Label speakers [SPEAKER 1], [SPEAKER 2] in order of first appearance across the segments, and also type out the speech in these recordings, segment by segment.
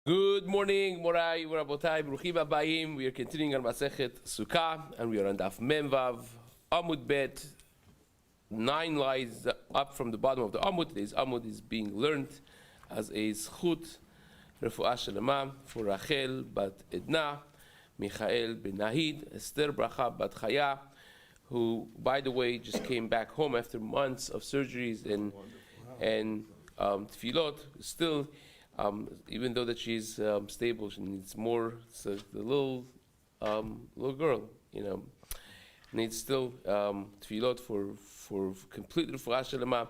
[SPEAKER 1] Good morning, Morai, Rabotai, Bruchim Abayim. We are continuing on Masechet Succah, and we are on Daf Memvav, Amud Bet, 9 lines up from the bottom of the Amud. Today's Amud is being learned as a Zchut Refuah Shelema for Rachel Bat Edna, Michael Ben Nahid, Esther Bracha Bat Chaya, who, by the way, just came back home after months of surgeries and tefillot. Still, even though that she's stable, she needs more. So the little girl, needs still tefillot for complete refuah shelema.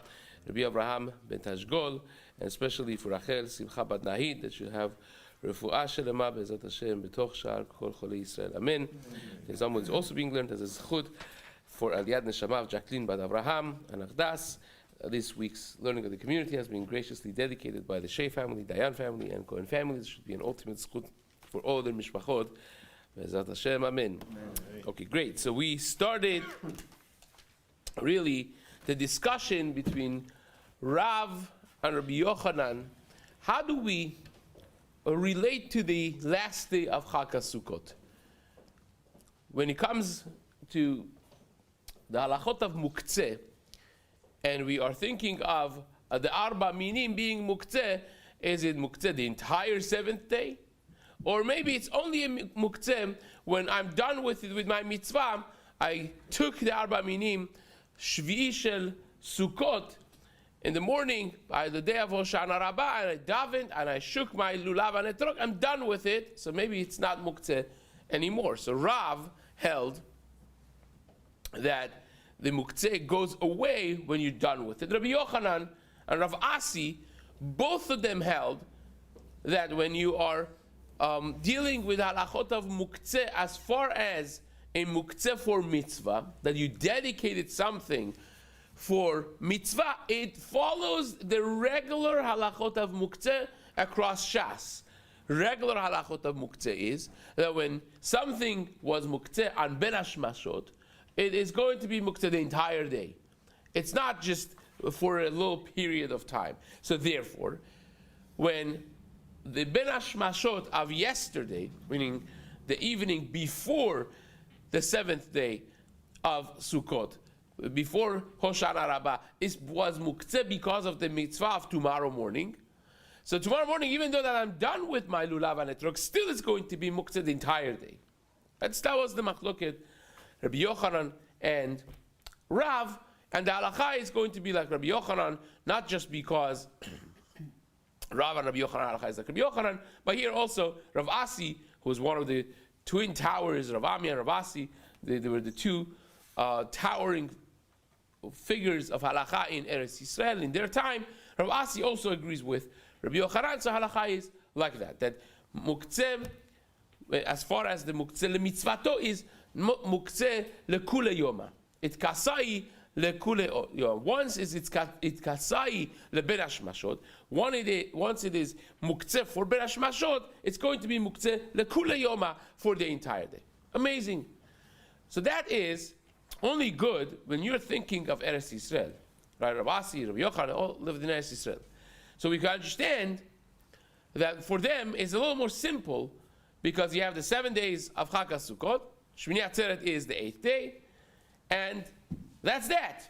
[SPEAKER 1] Rabbi Abraham ben Tashgol, and especially for Rachel Simcha bat Nahid, that should have refuah shelema be'ezrat Hashem betoch shar kol cholei Yisrael. Amen. The Amud is also being learned as a zchut for Aliyad Neshama of Jacqueline bat Abraham and Achdas. This week's learning of the community has been graciously dedicated by the Shea family, Dayan family, and Cohen family. This should be an ultimate zchut for all their mishpachot. Be'ezrat Hashem, amen. Okay, great. So we started really the discussion between Rav and Rabbi Yochanan. How do we relate to the last day of Chag Sukkot? When it comes to the halachot of muktzeh, and we are thinking of the Arba Minim being muktzeh, is it muktzeh the entire seventh day? Or maybe it's only a muktzeh when I'm done with it, with my mitzvah, I took the Arba Minim, Shvi'i Shel Sukkot, in the morning, by the day of Hoshana Rabbah, and I davened, and I shook my lulav and etrog, I'm done with it, so maybe it's not muktzeh anymore. So Rav held that the muktzeh goes away when you're done with it. Rabbi Yochanan and Rav Asi, both of them held that when you are dealing with halachot of muktzeh, as far as a muktzeh for mitzvah, that you dedicated something for mitzvah, it follows the regular halachot of muktzeh across Shas. Regular halachot of muktzeh is that when something was muktzeh on ben hashmashot, it is going to be muktzeh the entire day. It's not just for a little period of time. So therefore, when the ben hashmashot of yesterday, meaning the evening before the seventh day of Sukkot, before Hoshana Rabbah, was muktzeh because of the mitzvah of tomorrow morning. So tomorrow morning, even though that I'm done with my lulav and etrog, still it's going to be muktzeh the entire day. That was the machloket Rabbi Yochanan and Rav, and the halacha is going to be like Rabbi Yochanan, not just because Rav and Rabbi Yochanan halacha is like Rabbi Yochanan, but here also Rav Asi, who was one of the twin towers, Rav Ami and Rav Asi, they were the two towering figures of halacha in Eretz Yisrael in their time. Rav Asi also agrees with Rabbi Yochanan, so halacha is like that muktzeh, as far as the muktzeh lemitzvato is muktzeh lekule yoma. It's kasai lekule yoma. Once is it's kasai leben hashmashot. Once it is muktzeh for ben hashmashot, it's going to be muktzeh lekule yoma for the entire day. Amazing. So that is only good when you're thinking of Eretz Yisrael, right? Rav Asi, Rabbi Yochanan all lived in Eretz Yisrael. So we can understand that for them it's a little more simple, because you have the 7 days of Chag Sukkot. Shmini Atzeret is the 8th day, and that's that.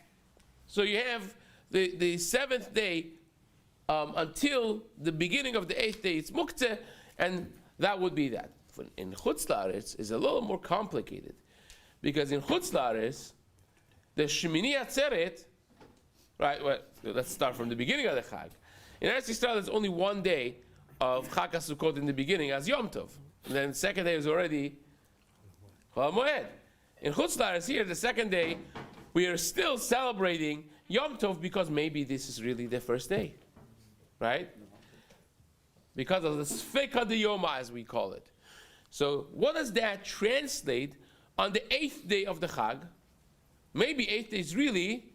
[SPEAKER 1] So you have the 7th day until the beginning of the 8th day, it's muktzeh, and that would be that. In Chutz La'aretz, it's a little more complicated, because in Chutz La'aretz, the Shmini Atzeret, right, well, let's start from the beginning of the Chag. In Eretz Yisrael, there's only 1 day of Chag Sukkot in the beginning as Yom Tov. And then the second day is already Chol Moed. In Chutz La'aretz here, the second day, we are still celebrating Yom Tov because maybe this is really the first day, right? Because of the Sfeika D'Yoma, as we call it. So what does that translate on the 8th day of the Chag? Maybe 8th day is really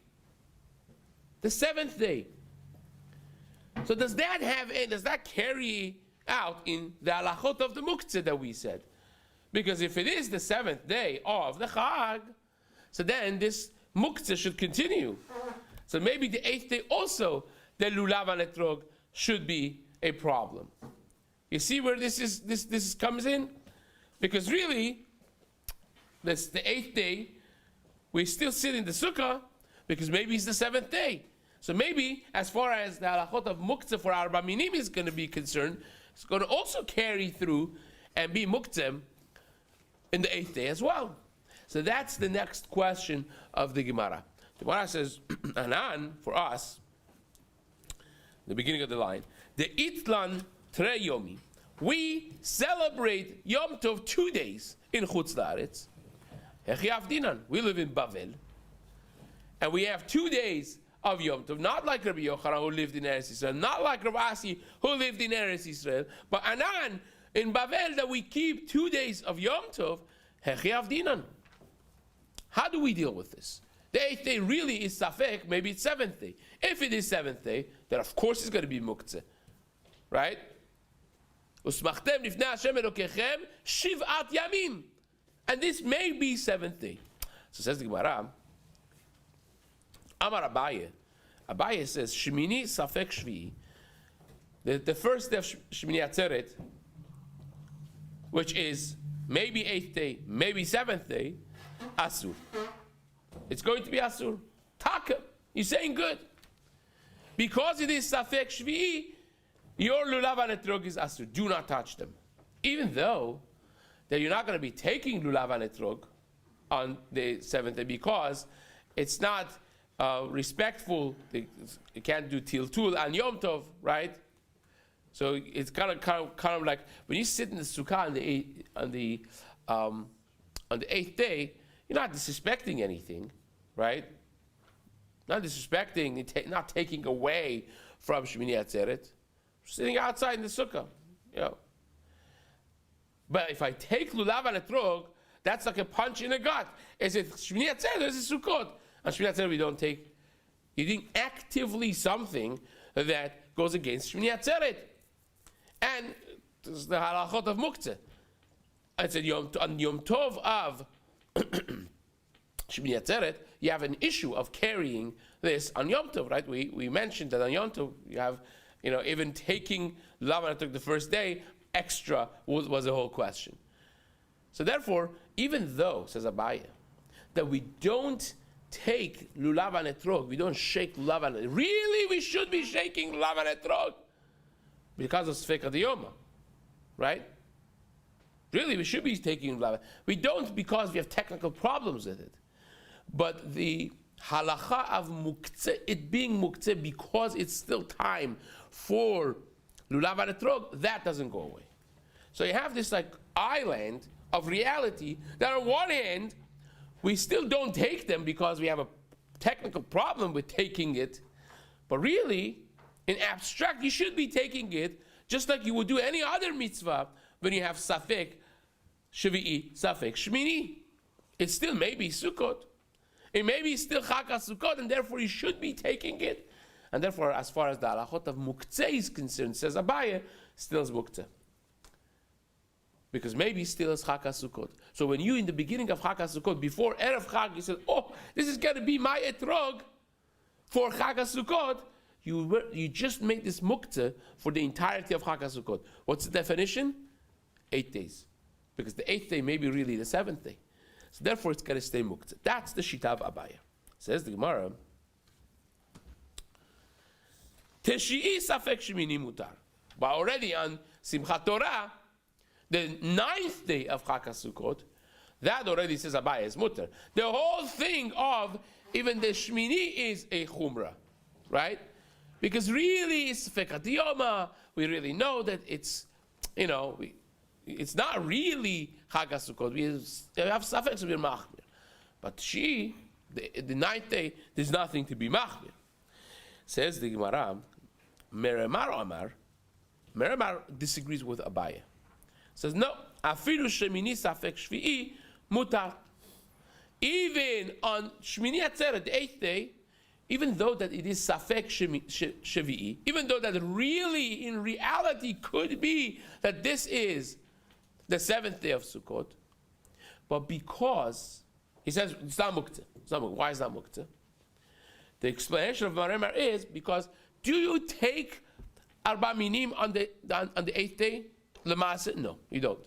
[SPEAKER 1] the 7th day. So does that carry out in the halachot of the muktzeh that we said? Because if it is the 7th day of the Chag, so then this muktzeh should continue. So maybe the 8th day also, the lulav and etrog should be a problem. You see where this comes in? Because really, that's the 8th day. We still sit in the sukkah because maybe it's the 7th day. So maybe, as far as the halachot of muktzeh for arba minim is going to be concerned, it's going to also carry through and be muktzeh in the 8th day as well. So that's the next question of the Gemara. The Gemara says, Anan, for us, the beginning of the line, the Itlan Tre Yomi. We celebrate Yom Tov 2 days in Chutz La'aretz. Hechi Avdinan. We live in Bavel. And we have 2 days of Yom Tov, not like Rabbi Yochanan who lived in Eretz Yisrael, not like Rabbi Asi who lived in Eretz Yisrael, but Anan in Bavel that we keep 2 days of Yom Tov, Hechi Avdinan. How do we deal with this? The 8th day really is Safek, maybe it's 7th day. If it is 7th day, then of course it's going to be Muktzeh. Right? Usmachtem lifnei Hashem Elokechem shiv'at yamim. And this may be 7th day. So says the Gemara, Amar Abaye. Abaye says, Shemini Safek Shvi'i. The first day of Shemini Atzeret, which is maybe 8th day, maybe 7th day, Asur. It's going to be Asur. Taka. You're saying good. Because it is Safek Shvi'i, your Lulav and Etrog is Asur. Do not touch them. Even though that you're not going to be taking Lulav and Etrog on the 7th day because it's not respectful. You can't do Tiltul and Yom Tov, right? So it's kind of like when you sit in the Sukkah on the 8th day, you're not disrespecting anything, right? Not disrespecting, not taking away from Shemini Atzeret. Sitting outside in the Sukkah, you know. But if I take Lulav and Etrog, that's like a punch in the gut. Is it Shemini Atzeret or is it Sukkot? On Shemini Atzeret we don't take, you're doing actively something that goes against Shemini Atzeret. And this is the halachot of Muktzeh. I said on Yom Tov of Shemini Atzeret, you have an issue of carrying this on Yom Tov, right? We mentioned that on Yom Tov you have, even taking Lulav and Etrog the first day, extra was the whole question. So therefore, even though, says Abaye, that we don't take Lulav and Etrog, we don't shake Lulav and Etrog, really we should be shaking Lulav and Etrog because of Sfeika Diyoma, right? Really, we should be taking Lulav. We don't because we have technical problems with it. But the halacha of Muktzeh, it being Muktzeh because it's still time for Lulav and Etrog, that doesn't go away. So you have this like island of reality that on one hand, we still don't take them because we have a technical problem with taking it. But really, in abstract, you should be taking it just like you would do any other mitzvah when you have Safek Shvi'i, Safek Shmini. It still may be Sukkot. It may be still Chaka Sukkot, and therefore you should be taking it. And therefore, as far as the halachot of Muktzeh is concerned, says Abaye, still is Muktzeh. Because maybe still is Chaka Sukkot. So when you, in the beginning of Chaka Sukkot, before Erev Chag, you said, oh, this is going to be my etrog for Chaka Sukkot, you just made this Muktzeh for the entirety of Chaka Sukkot. What's the definition? 8 days. Because the 8th day may be really the 7th day. So therefore, it's going to stay Muktzeh. That's the Shita of Abaye. Says the Gemara, Teshi'i Safek Shemini Mutar. But already on Simchat Torah, the 9th day of Chaka Sukkot, that already says Abaye is mutar. The whole thing of even the Shmini is a chumrah, right? Because really it's Fekat Yoma. We really know that it's, it's not really Chaka Sukkot. We have Safek to be machmir. But the 9th day, there's nothing to be machmir. Says the Gemara, Meremar Amar. Meremar disagrees with Abaye. Says no, afilu shemini safek shvi'i mutar. Even on Shmini Atzeret, the 8th day, even though that it is safek shvi'i, even though that really in reality could be that this is the 7th day of Sukkot, but because he says it's not muktzeh. Why is that muktzeh? The explanation of Maremar is because do you take Arba Minim on the 8th day? Lemasa, no, you don't.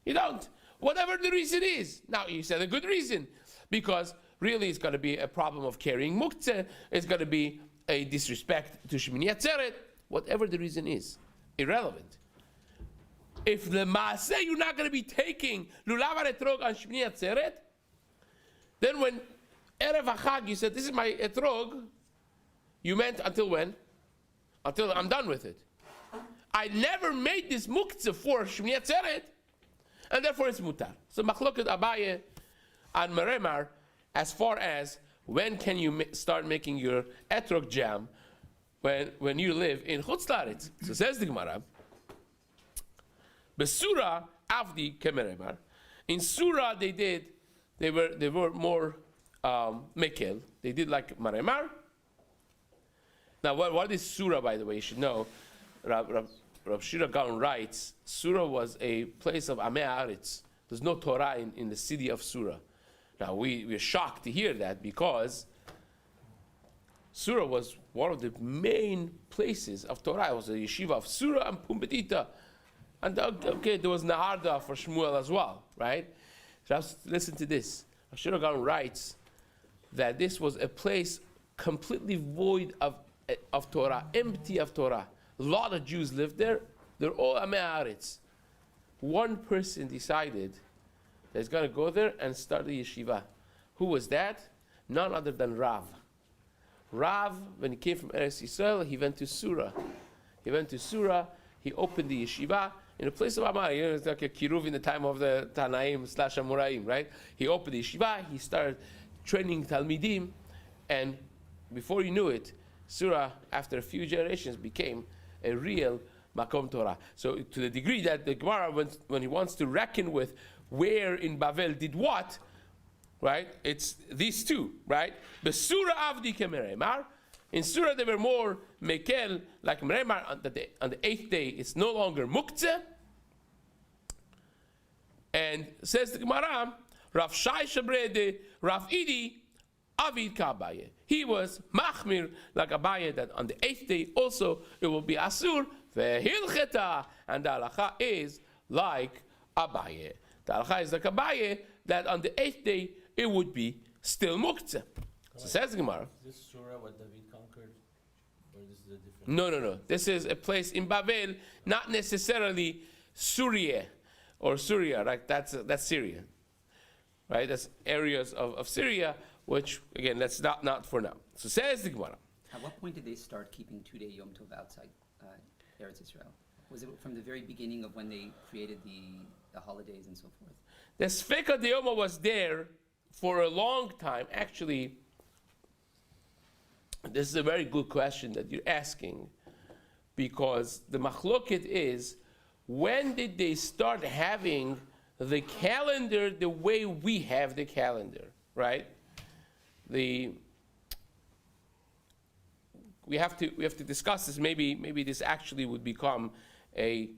[SPEAKER 1] You don't. Whatever the reason is. Now, you said a good reason, because really it's going to be a problem of carrying muktzeh, it's going to be a disrespect to Shemini Atzeret, whatever the reason is, irrelevant. If Lemasa you're not going to be taking lulav etrog on Shemini Atzeret, then when Erev HaChag you said, this is my etrog, you meant until when? Until I'm done with it. I never made this muktzah for Shemini Atzeret, and therefore it's mutar. So machloket Abaye and Meremar, as far as when can you start making your etrog jam when you live in Chutz La'aretz. So says the Gemara, Besura avdi kemeremar. In Surah they were more mekel. They did like maremar. Now what is Surah, by the way? You should know. Rav Shira Gaon writes, Surah was a place of Amei Haaretz. There's no Torah in the city of Surah. Now we're shocked to hear that, because Surah was one of the main places of Torah. It was a yeshiva of Surah and Pumbedita. And okay, there was Naharda for Shmuel as well, right? Just listen to this. Rav Shira Gaon writes that this was a place completely void of Torah, empty of Torah. A lot of Jews lived there. They're all Amei Haaretz. One person decided that he's going to go there and start the yeshiva. Who was that? None other than Rav. Rav, when he came from Eretz Yisrael, he went to Surah. He opened the yeshiva in a place of Amar. You know, it's like a kiruv in the time of the Tanaim / Amoraim, right? He opened the yeshiva, he started training Talmidim, and before you knew it, Surah, after a few generations, became a real Makom Torah. So to the degree that the Gemara, when he wants to reckon with where in Bavel did what, right? It's these two, right? The Surah Avdi Kemeremar. In Surah they were more Mekel, like Meremar. On the 8th day, it's no longer Muktzeh. And says the Gemara, Rav Shai Shabrede, Rav Idi, Avid Kabaye. He was Machmir like Abaye, that on the 8th day also it will be Asur, Vehilcheta, and the halacha is like Abaye. The halacha is like Abaye, that on the 8th day it would be still Muktzeh. So says the Gemara.
[SPEAKER 2] Is this Surah what David conquered? Or this is a different?
[SPEAKER 1] No. This is a place in Bavel, not necessarily Syria or Syria, right? That's Syria. Right? That's areas of Syria, which, again, that's not for now. So says the Gemara.
[SPEAKER 3] At what point did they start keeping 2-day Yom Tov outside Eretz Yisrael? Was it from the very beginning of when they created the holidays and so forth?
[SPEAKER 1] The Sfeika D'Yoma was there for a long time. Actually, this is a very good question that you're asking, because the machloket is, when did they start having the calendar the way we have the calendar, right? We have to discuss this. Maybe this actually would become a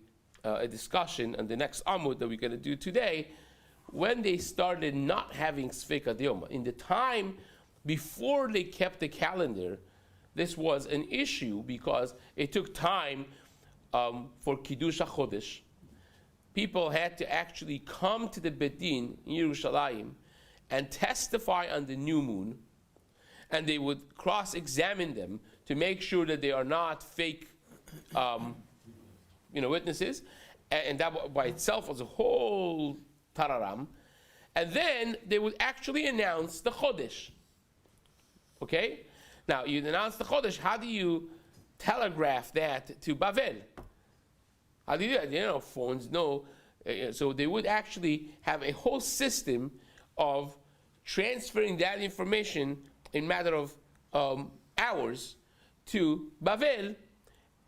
[SPEAKER 1] discussion on the next Amud that we're going to do today, when they started not having Sfeika D'Yoma. In the time before they kept the calendar, this was an issue because it took time for Kiddush HaChodesh. People had to actually come to the Beit Din in Yerushalayim and testify on the new moon, and they would cross-examine them to make sure that they are not fake witnesses, and that by itself was a whole tararam. And then they would actually announce the Chodesh. Okay? Now, you announce the Chodesh, how do you telegraph that to Bavel? How do you do that? Phones, no. So they would actually have a whole system of transferring that information in a matter of hours to Bavel.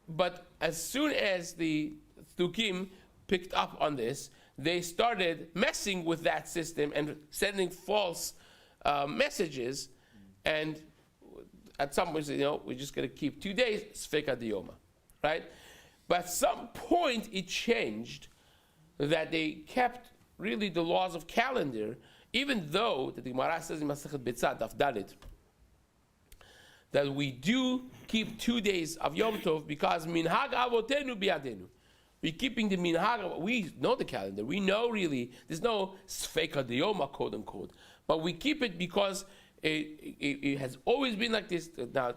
[SPEAKER 1] But as soon as the Tukim picked up on this, they started messing with that system and sending false messages. And at some point, we're just going to keep 2 days, Sfeika D'Yoma, right? But at some point, it changed, that they kept really the laws of calendar, even though the Gemara says in Masechet Betzad, Daf Dalet, that we do keep 2 days of Yom Tov because minhag avotenu biadenu. We're keeping the minhag. We know the calendar. We know really there's no sfeika diyoma, quote unquote. But we keep it because it has always been like this. Now,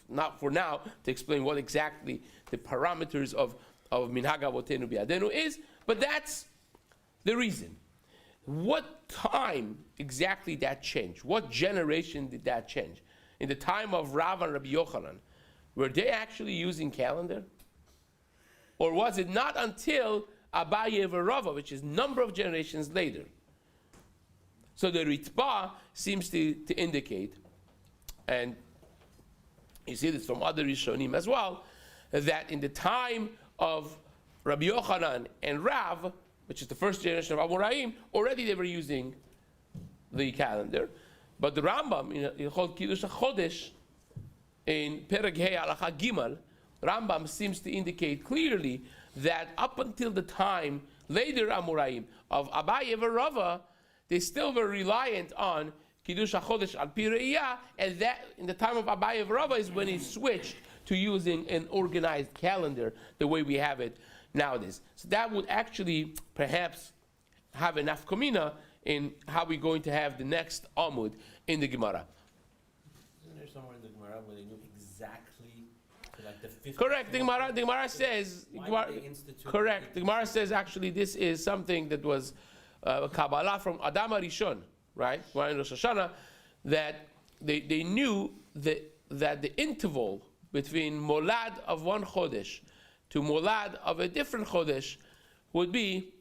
[SPEAKER 1] not for now to explain what exactly the parameters of minhag avotenu biadenu is, but that's the reason. What time exactly that changed? What generation did that change? In the time of Rav and Rabbi Yochanan, were they actually using calendar? Or was it not until Abaye and Rava, which is number of generations later? So the Ritba seems to indicate, and you see this from other Rishonim as well, that in the time of Rabbi Yochanan and Rav, which is the first generation of Amoraim, already they were using the calendar. But the Rambam, in Kiddush HaChodesh, in Perek Hei Halacha Gimal, Rambam seems to indicate clearly that up until the time, later Amoraim, of Abaye and Rava, they still were reliant on Kiddush HaChodesh al Pi Re'iyah, and that in the time of Abaye and Rava is when he switched to using an organized calendar the way we have it nowadays. So that would actually perhaps have an nafkamina in how we're going to have the next Amud in the Gemara.
[SPEAKER 2] Isn't there somewhere in the Gemara where they knew exactly like the 50?
[SPEAKER 1] Correct. The Gemara says.
[SPEAKER 2] Why did they institute?
[SPEAKER 1] Correct. The Gemara says actually this is something that was Kabbalah from Adam HaRishon, right? Gemara in Rosh Hashanah, that they knew that the interval between Molad of one Chodesh to Molad of a different Chodesh would be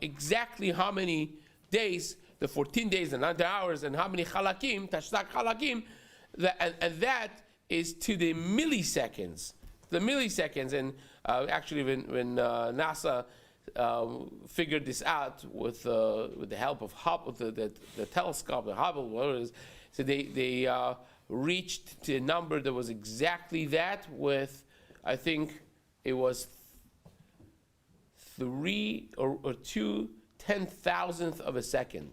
[SPEAKER 1] exactly how many days, the 14 days and 90 hours, and how many Chalakim, Tashtak Chalakim, and that is to the milliseconds. The milliseconds, and actually when NASA figured this out with the help of Hubble, the telescope, the Hubble, whatever it is, so they reached to a number that was exactly that with, I think it was 3 or 2 10,000th of a second.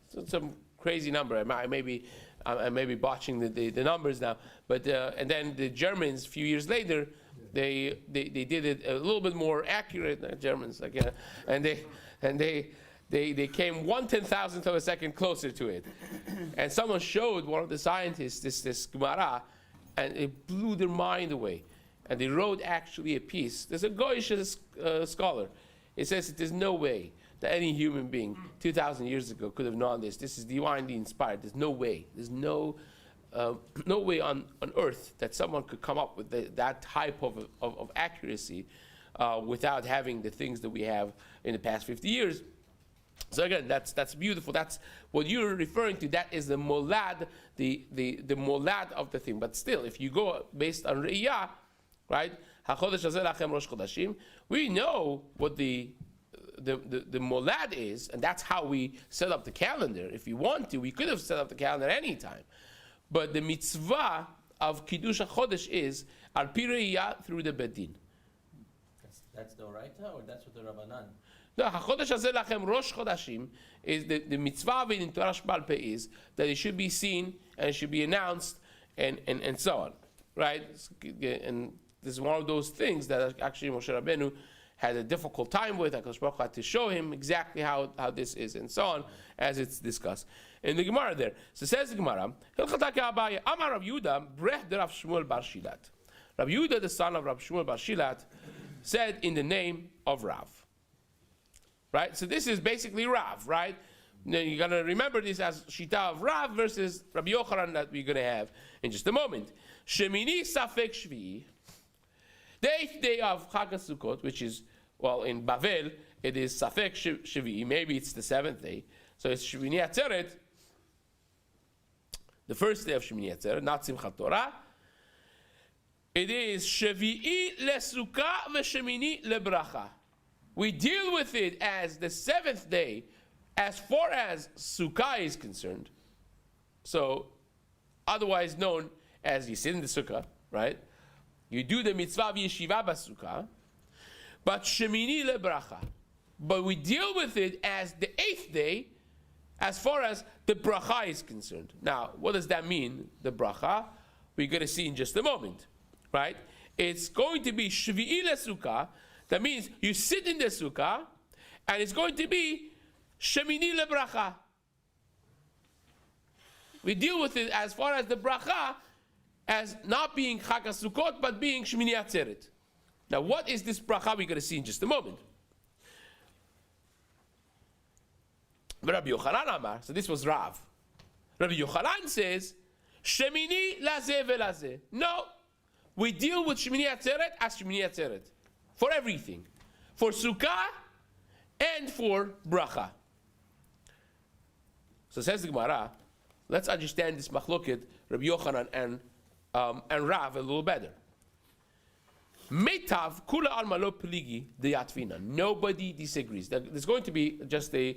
[SPEAKER 1] So it's some crazy number. I may be botching the numbers now, but and then the Germans a few years later, they did it a little bit more accurate. Germans, like, and they came 1/10,000th of a second closer to it. And someone showed one of the scientists this Gemara, and it blew their mind away. And they wrote actually a piece. There's a Goyish scholar. It says that there's no way that any human being 2,000 years ago could have known this. This is divinely inspired. There's no way. There's no way on earth that someone could come up with that type of accuracy without having the things that we have in the past 50 years. So again, that's beautiful. That's what you're referring to. That is the molad, the molad of the thing. But still, if you go based on Re'iyah, right? HaChodesh hazeh lachem rosh chodashim. We know what the molad is, and that's how we set up the calendar. If you want to, we could have set up the calendar any time. But the mitzvah of Kiddush HaChodesh is al pi re'iyah through the bedin.
[SPEAKER 2] That's the Oraita, or that's what the Rabbanan?
[SPEAKER 1] No, HaChodesh hazeh lachem rosh chodashim is the mitzvah in Torah Sheba'al Peh is that it should be seen and it should be announced and so on, right? And this is one of those things that actually Moshe Rabbeinu had a difficult time with. HaKadosh Baruch Hu had to show him exactly how this is and so on, as it's discussed in the Gemara there. So says the Gemara, Amar Rav Yehuda, Brech de Rav Shmuel bar Shilat. Rav Yehuda, the son of Rav Shmuel bar Shilat, said in the name of Rav. Right? So this is basically Rav, right? Now you're going to remember this as Shita of Rav versus Rabbi Yochanan that we're going to have in just a moment. Shemini Safek Shvi'i. The 8th day of Chag Sukkot, which is, well, in Bavel, it is Safek Shvi'i. Maybe it's the 7th day. So it's Shemini Atzeret, the first day of Shemini Atzeret, not Simchat Torah. It is Shvi'i leSukkah veShemini leBracha. We deal with it as the 7th day as far as Sukkah is concerned. So, otherwise known as you sit in the Sukkah, right? You do the mitzvah of yeshiva b'sukkah, but Shemini lebracha. But we deal with it as the 8th day as far as the bracha is concerned. Now, what does that mean, the bracha? We're going to see in just a moment, right? It's going to be Shvi'i lesukkah, That means you sit in the sukkah, and it's going to be shemini lebracha. We deal with it as far as the bracha, as not being Chag HaSukkot, but being Shmini Atzeret. Now, what is this bracha? We're going to see in just a moment. Rabbi Yochanan Amar, so this was Rav. Rabbi Yochanan says, Shemini lazeh velazeh. No, we deal with Shmini Atzeret as Shmini Atzeret. For everything. For Sukkah and for bracha. So says the Gemara, let's understand this machloket, Rabbi Yochanan and Rav a little better. Metav kula alma lo peligi de yatvina. Nobody disagrees. There's going to be just a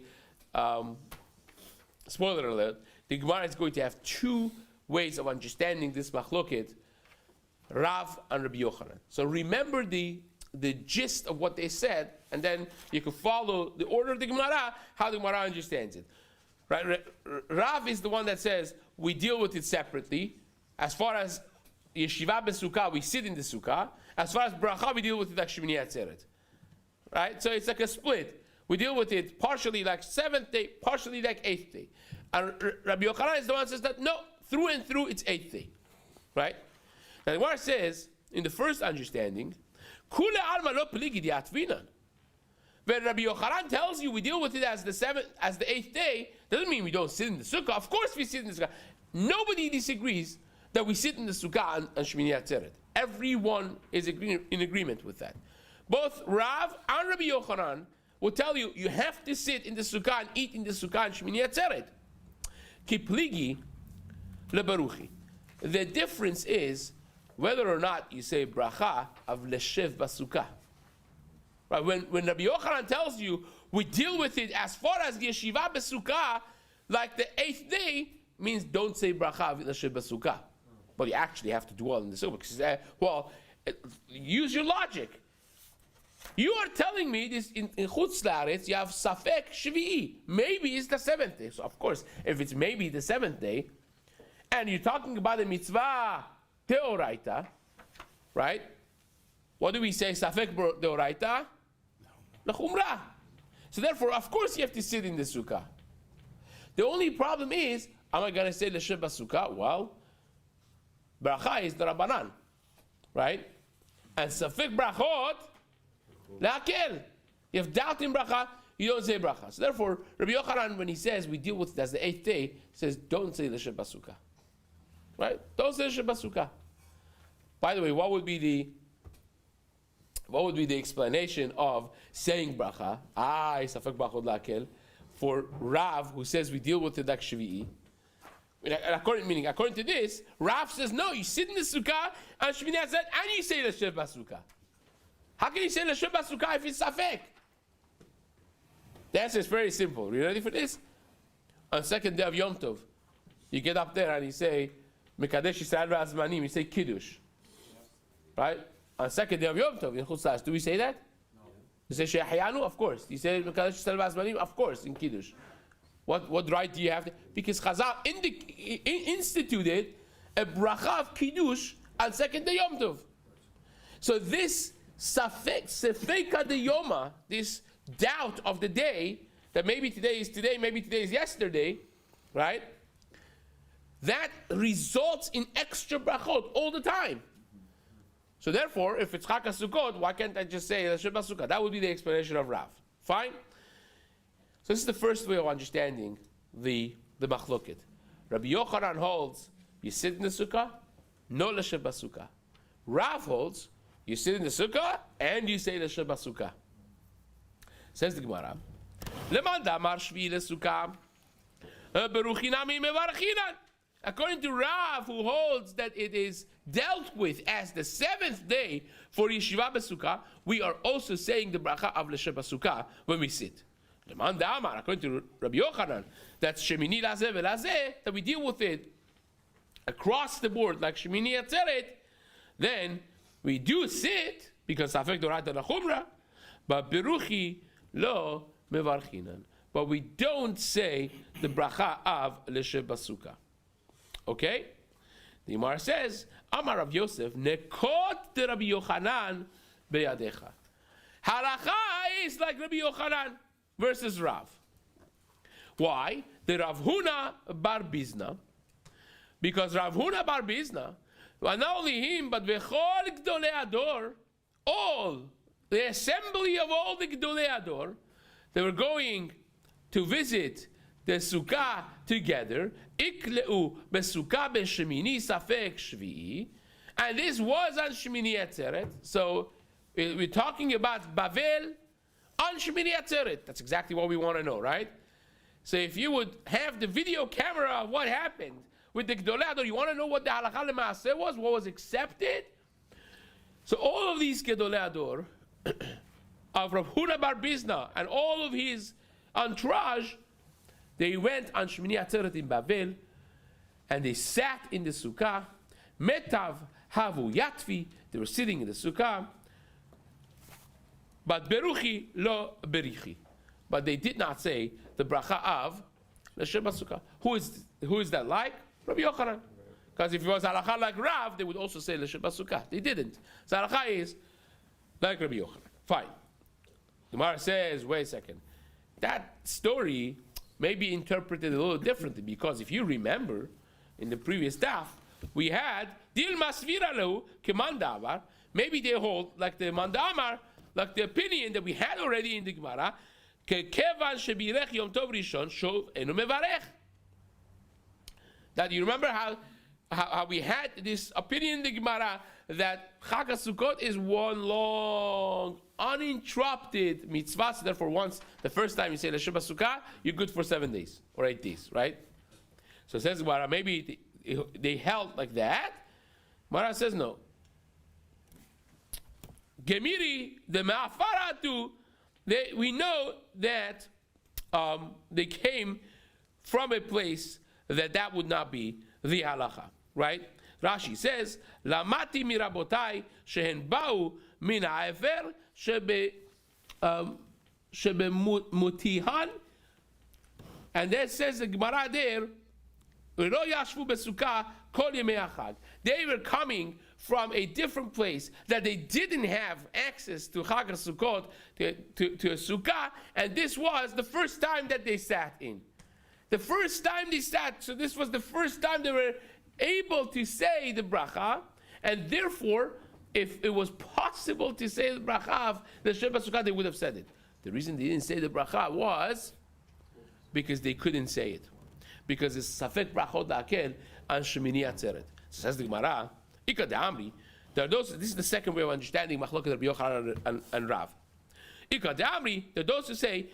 [SPEAKER 1] spoiler alert. The Gemara is going to have two ways of understanding this machloket, Rav and Rabbi Yochanan. So remember the gist of what they said, and then you can follow the order of the Gemara, how the Gemara understands it. Right? Rav is the one that says we deal with it separately. As far as yeshiva besukkah, we sit in the sukkah. As far as bracha, we deal with it like Shemini Atzeret. Right? So it's like a split. We deal with it partially like 7th day, partially like 8th day. And Rabbi Yochanan is the one that says that no, through and through it's 8th day. Right? Now the Gemara says, in the first understanding, Kule alma lo peligi di atvinan. When Rabbi Yochanan tells you we deal with it as the 8th day, doesn't mean we don't sit in the sukkah. Of course we sit in the sukkah. Nobody disagrees that we sit in the sukkah and Shmini Atzeret. Everyone is in agreement with that. Both Rav and Rabbi Yochanan will tell you you have to sit in the sukkah and eat in the sukkah and Shmini Atzeret. Ki pligi lebaruchi. The difference is whether or not you say bracha of leshev basukkah. Right? When Rabbi Yochanan tells you we deal with it as far as the yeshiva b'sukkah, like the 8th day, means don't say bracha of leshev b'sukkah. But you actually have to dwell in the sukkah. Use your logic. You are telling me this in Chutz La'aretz, you have safek shvi'i. Maybe it's the 7th day. So of course, if it's maybe the 7th day, and you're talking about a mitzvah deoraita, right? What do we say? Safek deoraita? L'chumrah. So therefore, of course, you have to sit in the sukkah. The only problem is, am I going to say l'shev b'sukkah? Well, bracha is the Rabbanan, right? And safek brachot, la'akel. You have doubt in bracha, you don't say bracha. So therefore, Rabbi Yochanan, when he says we deal with it as the 8th day, he says don't say l'shev b'sukkah. Right? Don't say l'shev b'sukkah. By the way, what would be the explanation of saying bracha? Safek brachot la'akel, for Rav, who says we deal with it like shvi'i. According to this, Rav says no, you sit in the sukkah and Shmini Atzeret and you say l'shev b'sukkah. How can you say l'shev b'sukkah if it's safek? The answer is very simple. Are you ready for this? On the 2nd day of Yom Tov, you get up there and you say Mekadesh Yisrael v'Azmanim. You say Kiddush, right? On the 2nd day of Yom Tov in Chutz La'aretz, do we say that? No. You say She'ahyanu? Of course. You say Mekadesh Yisrael v'Azmanim? Of course, in Kiddush. What right do you have? Because Chazal instituted a bracha of Kiddush on 2nd day Yom Tov. So this sefeka de yoma, this doubt of the day, that maybe today is today, maybe today is yesterday, right? That results in extra brachot all the time. So therefore, if it's Chag HaSukkot, why can't I just say l'shev b'sukkah? That would be the explanation of Rav. Fine? So this is the first way of understanding the machloket. Rabbi Yochanan holds, you sit in the sukkah, no l'shev b'sukkah. Rav holds, you sit in the sukkah, and you say l'shev b'sukkah. Says the Gemara, Leman damar shvi l'sukkah, beruchinami mevarchinan. According to Rav, who holds that it is dealt with as the 7th day for yeshiva b'sukkah, we are also saying the bracha of l'shev b'sukkah when we sit. Leman damar, according to Rabbi Yochanan, that's shemini lazeh velazeh, that we deal with it across the board like Shmini Atzeret, then we do sit because safek doraita l'chumra, but beruchi lo mevarchinan. But we don't say the bracha of l'shev b'sukkah. Okay? The Gemara says, Amar Rav Yosef, nekot de Rabbi Yochanan beyadecha. Halacha is like Rabbi Yochanan versus Rav. Why? The Rav Huna bar Bizna. Because Rav Huna bar Bizna, and not only him, but V'chol Gdolei Ador, all, the assembly of all the Gdolei Ador, they were going to visit the Sukkah together, Ikleu beSukkah beShemini Safek Shvi'i, and this was on Shemini Atzeret. So we're talking about Bavel on Shemini Atzeret. That's exactly what we want to know, right? So if you would have the video camera of what happened with the Gdolei Ador, you want to know what the Halakha L'Maaseh was, what was accepted? So all of these Gdolei Ador of Rav Huna bar Bizna and all of his entourage, they went on Shemini Atzeret in Bavel, and they sat in the Sukkah. Metav havu yatvi, they were sitting in the Sukkah. But beruchi lo berichi, but they did not say the bracha of L'Shem Sukkah. Who is that like? Rabbi Yochanan. Because if it was halacha like Rav, they would also say L'Shem Sukkah. They didn't. So halacha is like Rabbi Yochanan. Fine. The Gemara says, wait a second. That story may be interpreted a little differently, because if you remember, in the previous daf, we had Dilma Svira Lehu Keman Davar. Maybe they hold like the Mandamar, like the opinion that we had already in the Gemara, Kevan Shebirech Yom Tov Rishon Shov Enu Mevarech. That you remember how we had this opinion in the Gemara that Chag HaSukkot is one long, uninterrupted mitzvah. So therefore, once the first time you say L'Shem Sukkah, you're good for 7 days or 8 days, right? So it says Gemara, maybe they held like that. Gemara says no. Gemiri the Ma'afaratu, we know that they came from a place that would not be the halacha, right? Rashi says, "Lamati mirabotai shehen ba'u min ha'efer shebemutihan," and that says the Gemara there, "Lo yashvu besukkah kol yemei hachag." They were coming from a different place that they didn't have access to Chag HaSukkot, to a sukkah, and this was the first time that they sat in. The first time they sat, so this was the first time they were able to say the bracha, and therefore, if it was possible to say the bracha of the L'Shem Sukkah, they would have said it. The reason they didn't say the bracha was because they couldn't say it. Because it's Safek Brachot Da'akel on Shemini Atzeret. So says the Gemara, Ika De'amri, there are those, this is the second way of understanding Machloket Rabbi Yochanan and Rav. Ika De'amri, there are those who say,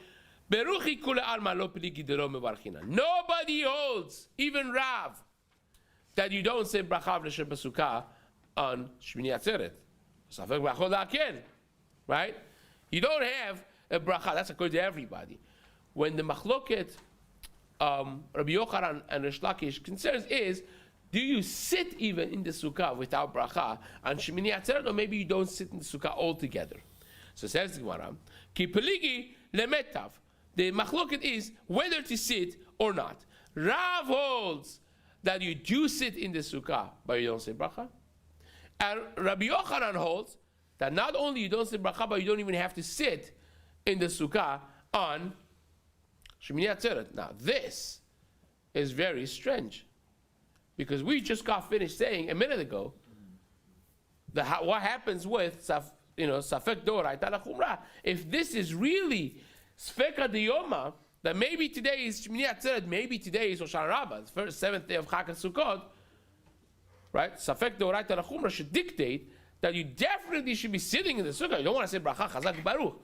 [SPEAKER 1] Beruchi kule alma lo peligi de lo mevarchina. Nobody holds, even Rav, that you don't say bracha of L'Shem Sukkah on Shemini Atzeret. Safek Brachot Da'akel, right? You don't have a bracha, that's according to everybody. When the Machloket Rabbi Yochanan and Rish Lakish concerns is, do you sit even in the Sukkah without bracha on Shemini Atzeret, or maybe you don't sit in the Sukkah altogether? So says the Gemara, Ki peligi lemetav. The machloket is whether to sit or not. Rav holds that you do sit in the Sukkah, but you don't say bracha. And Rabbi Yochanan holds that not only you don't say bracha, but you don't even have to sit in the Sukkah on Shemini Atzeret. Now this is very strange, because we just got finished saying a minute ago what happens with Safek Doraita L'Chumra. If this is really Sfeka Diyoma, that maybe today is Shemini Atzeret, maybe today is Hoshana Rabbah, the first 7th day of Chag HaSukkot, right? Safek Doraita L'Chumra should dictate that you definitely should be sitting in the Sukkah. You don't want to say Bracha Chazak Baruch.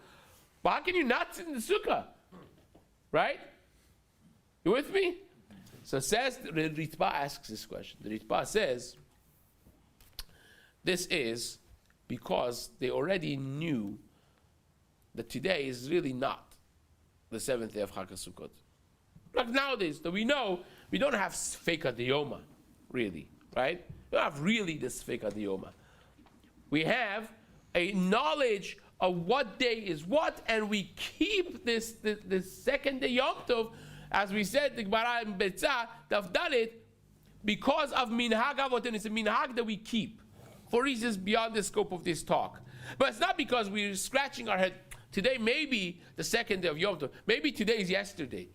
[SPEAKER 1] But how can you not sit in the Sukkah? Right? You with me? So says, the Ritba asks this question. The Ritba says, this is because they already knew that today is really not the 7th day of Chag HaSukkot. Like nowadays, that we know, we don't have Sfeika Diyoma, really, right? We don't have really the Sfeika Diyoma. We have a knowledge of what day is what, and we keep this the second day Yom Tov, as we said, the Gemara in Betzah, Daf Dalet, because of Minhag Avotin. It's a Minhag that we keep for reasons beyond the scope of this talk. But it's not because we're scratching our head. Today may be the second day of Yom Tov. Maybe today is yesterday.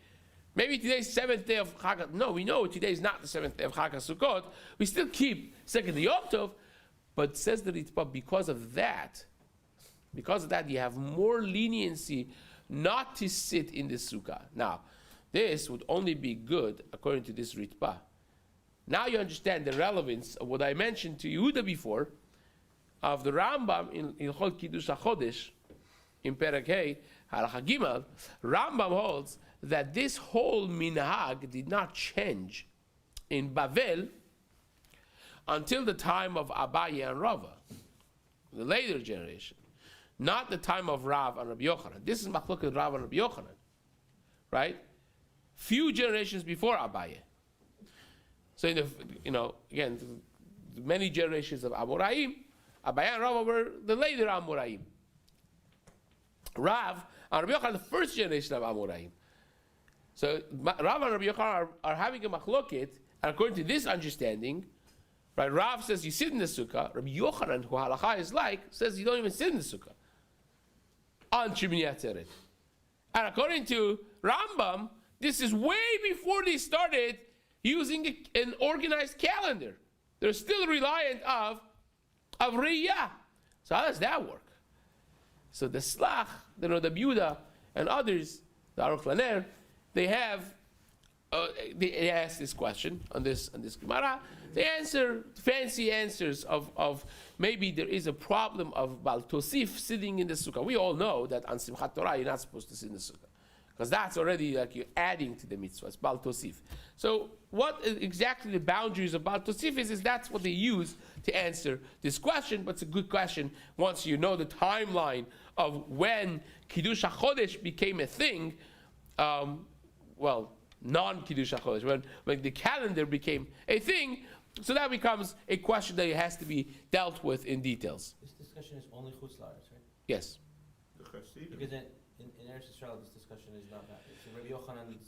[SPEAKER 1] Maybe today's seventh day of Chag. No, we know today is not the seventh day of Chag Sukkot. We still keep second day Yom Tov. But says the Ritva, because of that, you have more leniency not to sit in the sukkah. Now, this would only be good according to this Ritva. Now you understand the relevance of what I mentioned to Yehuda before, of the Rambam in Ilchot Kiddush HaChodesh, in Perek Hey, Halacha Gimel. Rambam holds that this whole minhag did not change in Bavel until the time of Abaye and Rava, the later generation, not the time of Rav and Rabbi Yochanan. This is Machloket Rav and Rabbi Yochanan, right? Few generations before Abaye. So again, many generations of Amoraim, Abaye and Rava were the later Amoraim. Rav and Rabbi Yochanan, the first generation of Amoraim. So Rav and Rabbi Yochanan are having a machloket, and according to this understanding, right, Rav says you sit in the sukkah. Rabbi Yochanan, who halacha is like, says you don't even sit in the sukkah on Shemini Atzeret. And according to Rambam, this is way before they started using an organized calendar. They're still reliant of Riyah. So how does that work? So the Slach, the Biuda, and others, the Aruch Laner, they ask this question on this Gemara. They answer fancy answers of maybe there is a problem of Bal Tosif sitting in the sukkah. We all know that on Simchat Torah you're not supposed to sit in the sukkah, because that's already like you're adding to the mitzvah. It's Bal Tosif. So what exactly the boundaries of Bal Tosif is that's what they use to answer this question. But it's a good question once you know the timeline of when Kiddush HaChodesh became a thing. Non-Kiddush HaChodesh, when the calendar became a thing, so that becomes a question that has to be dealt with in details.
[SPEAKER 2] This discussion is only Chutz La'aretz, right?
[SPEAKER 1] Yes.
[SPEAKER 2] Because in Eretz Yisrael, this discussion is not that. So Rabbi Yochanan is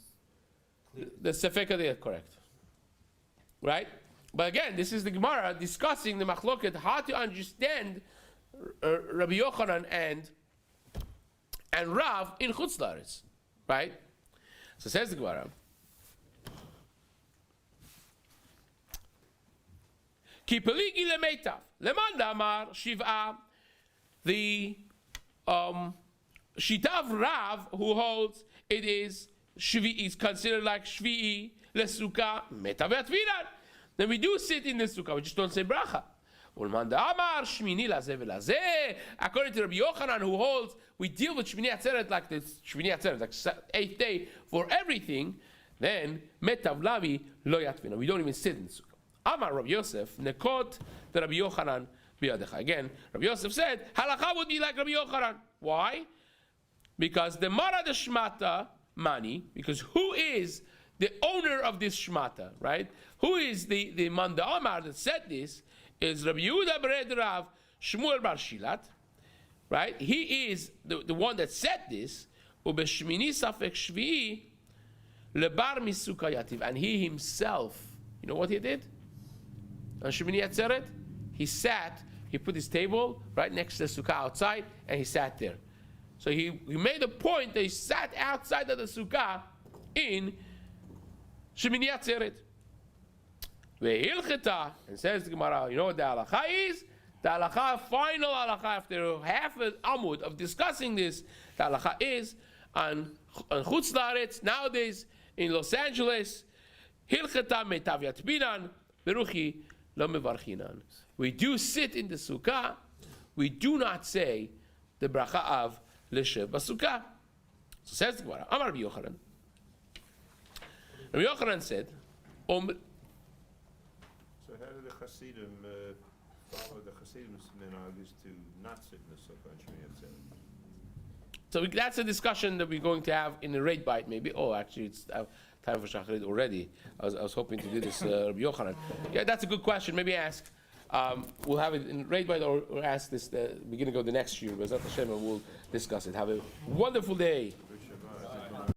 [SPEAKER 2] clear.
[SPEAKER 1] The Sefeka they are correct. Right? But again, this is the Gemara discussing the Machloket, how to understand Rabbi Yochanan and Rav in Chutz La'aretz. Right? So says the Gemara, Ki peligi lemeitav leman damar shiv'a. The shitav Rav, who holds it is shvi'i, is considered like shvi'i lesukkah metav atviran. Then we do sit in the sukkah, we just don't say bracha. Ulman damar shmini lazeh velazeh. According to Rabbi Yochanan, who holds we deal with Shmini Atzeret like the Shmini Atzeret, like 8th day for everything, then metav lavi lo yatvina. We don't even sit in the sukkah. Amar Rabbi Yosef, nekot the Rabbi Yochanan biyadecha. Again, Rabbi Yosef said, halacha would be like Rabbi Yochanan. Why? Because the Mara de Shmata Mani, because who is the owner of this Shmata, right? Who is the Manda Amar that said this? Is Rabbi Yehuda Bered Rav Shmuel Bar Shilat, right? He is the one that said this. Ubeshmini Safek Shvi'i Lebar Misuka Yativ. And he himself, you know what he did? On Shemini Atzeret, he put his table right next to the sukkah outside, and he sat there. So he made a point that he sat outside of the sukkah in Shemini Atzeret. Ve'ilcheta, and says the Gemara, you know what the halacha is? The halacha, final halacha, after half an amud of discussing this, the halacha is on Chutz La'aretz, nowadays in Los Angeles, Hilcheta metav yatbinan, beruchi lo mevarchinan. We do sit in the sukkah, we do not say the bracha of Leshev Basukkah. So says the Gemara, Amar Rabbi Yochanan. Rabbi Yochanan said,
[SPEAKER 4] So how do the Hasidim follow the Hasidim's minhag is to not sit in the sukkah on Shmini Atzeret?
[SPEAKER 1] So that's a discussion that we're going to have in the Raid Bite, maybe. Oh, actually, it's time for Shacharit already. I was hoping to do this, Rabbi Yochanan. Yeah, that's a good question. Maybe ask. We'll have it in Raid Bite or ask this the beginning of the next year. Bezat Hashem, and we'll discuss it. Have a wonderful day.